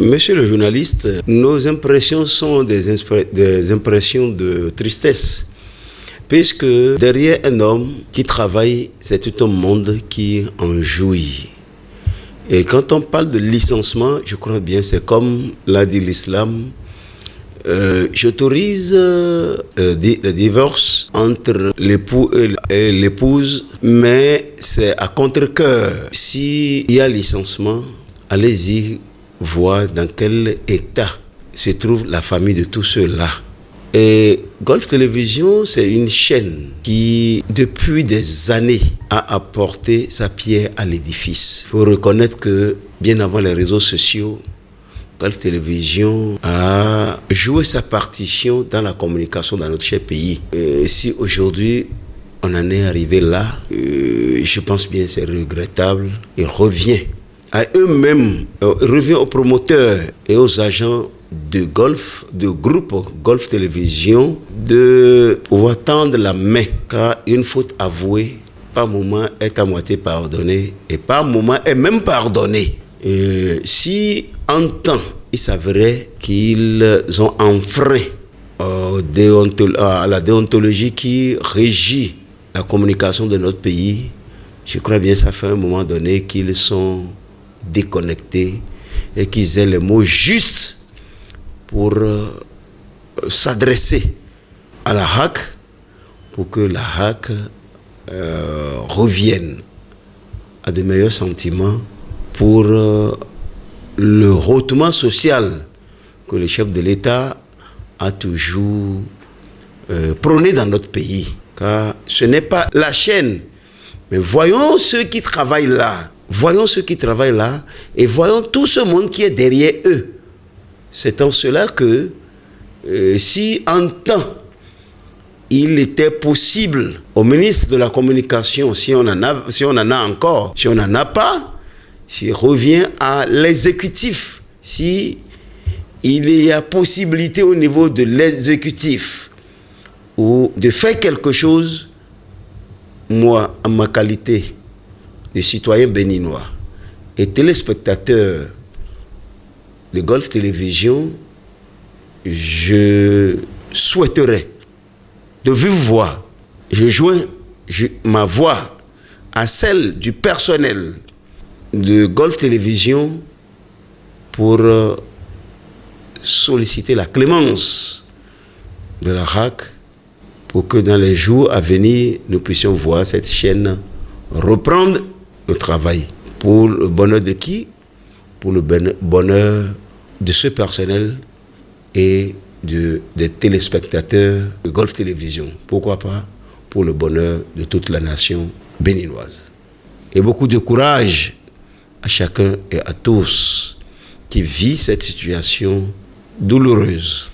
Monsieur le journaliste, nos impressions sont des impressions de tristesse, puisque derrière un homme qui travaille, c'est tout un monde qui en jouit. Et quand on parle de licenciement, je crois bien, c'est comme l'a dit l'islam, j'autorise le divorce entre l'époux et l'épouse, mais c'est à contre-cœur. S'il y a licenciement, allez-y voir dans quel état se trouve la famille de tous ceux-là. Et Golf Télévision, c'est une chaîne qui, depuis des années, a apporté sa pierre à l'édifice. Il faut reconnaître que, bien avant les réseaux sociaux, Golf Télévision a joué sa partition dans la communication dans notre cher pays. Si aujourd'hui, on en est arrivé là, je pense bien que c'est regrettable. Il revient à eux-mêmes, revient aux promoteurs et aux agents de golf, de groupe Golf Télévision, de pouvoir tendre la main, car une faute avouée, par moment, est à moitié pardonnée, et par moment, est même pardonnée. Si en temps, il s'avérait qu'ils ont enfreint à la déontologie qui régit la communication de notre pays, je crois bien que ça fait un moment donné qu'ils sont déconnectés et qu'ils aient les mots justes pour s'adresser à la HAC, pour que la HAC revienne à de meilleurs sentiments pour le hautement social que le chef de l'État a toujours prôné dans notre pays. Car ce n'est pas la chaîne, mais voyons ceux qui travaillent là. Voyons ceux qui travaillent là et voyons tout ce monde qui est derrière eux. C'est en cela que si en temps il était possible au ministre de la Communication, si on en a encore, si on n'en a pas, s'il revient à l'exécutif, si il y a possibilité au niveau de l'exécutif ou de faire quelque chose, moi, en ma qualité de citoyen béninois et téléspectateur de Golf Télévision, je souhaiterais de vive voix, je joins ma voix à celle du personnel de Golf Télévision pour solliciter la clémence de la RAC pour que dans les jours à venir, nous puissions voir cette chaîne reprendre le travail. Pour le bonheur de qui? Pour le bonheur de ce personnel et des téléspectateurs de Golf Télévision. Pourquoi pas? Pour le bonheur de toute la nation béninoise. Et beaucoup de courage à chacun et à tous qui vit cette situation douloureuse.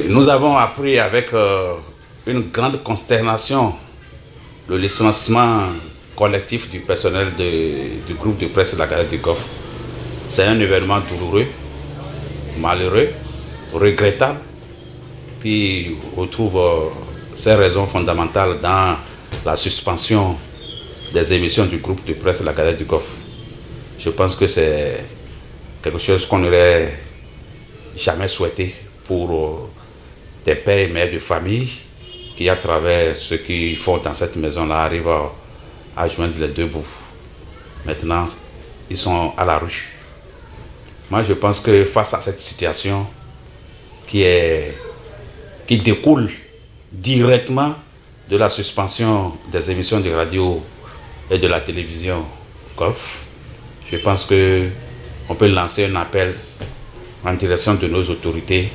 Nous avons appris avec une grande consternation le licenciement collectif du personnel du groupe de presse de la Gazette du Golf. C'est un événement douloureux, malheureux, regrettable, puis on retrouve ses raisons fondamentales dans la suspension des émissions du groupe de presse de la Gazette du Golf. Je pense que c'est quelque chose qu'on n'aurait jamais souhaité pour des pères et mères de famille qui, à travers ce qu'ils font dans cette maison-là, arrivent à joindre les deux bouts. Maintenant, ils sont à la rue. Moi, je pense que face à cette situation qui découle directement de la suspension des émissions de radio et de la télévision Golf, je pense qu'on peut lancer un appel en direction de nos autorités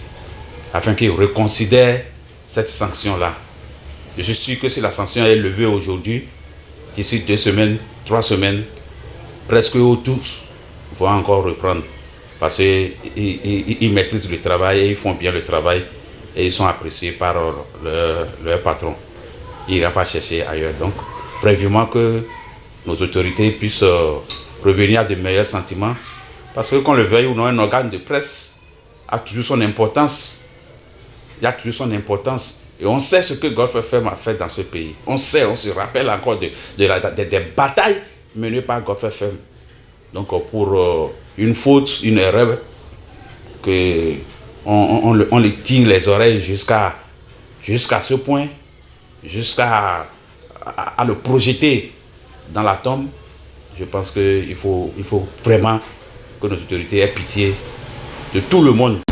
afin qu'ils reconsidèrent cette sanction-là. Je suis sûr que si la sanction est levée aujourd'hui, d'ici 2 semaines, 3 semaines, presque tous vont encore reprendre. Parce qu'ils maîtrisent le travail et ils font bien le travail et ils sont appréciés par leur patron. Il n'ira pas chercher ailleurs. Donc, vraiment que nos autorités puissent revenir à de meilleurs sentiments. Parce que qu'on le veuille ou non, un organe de presse a toujours son importance. Il a toujours son importance. Et on sait ce que Golf FM a fait dans ce pays. On sait, on se rappelle encore des batailles menées par Golf FM. Donc pour une faute, une erreur on les tire les oreilles jusqu'à ce point, jusqu'à le projeter dans la tombe, je pense qu'il faut vraiment que nos autorités aient pitié de tout le monde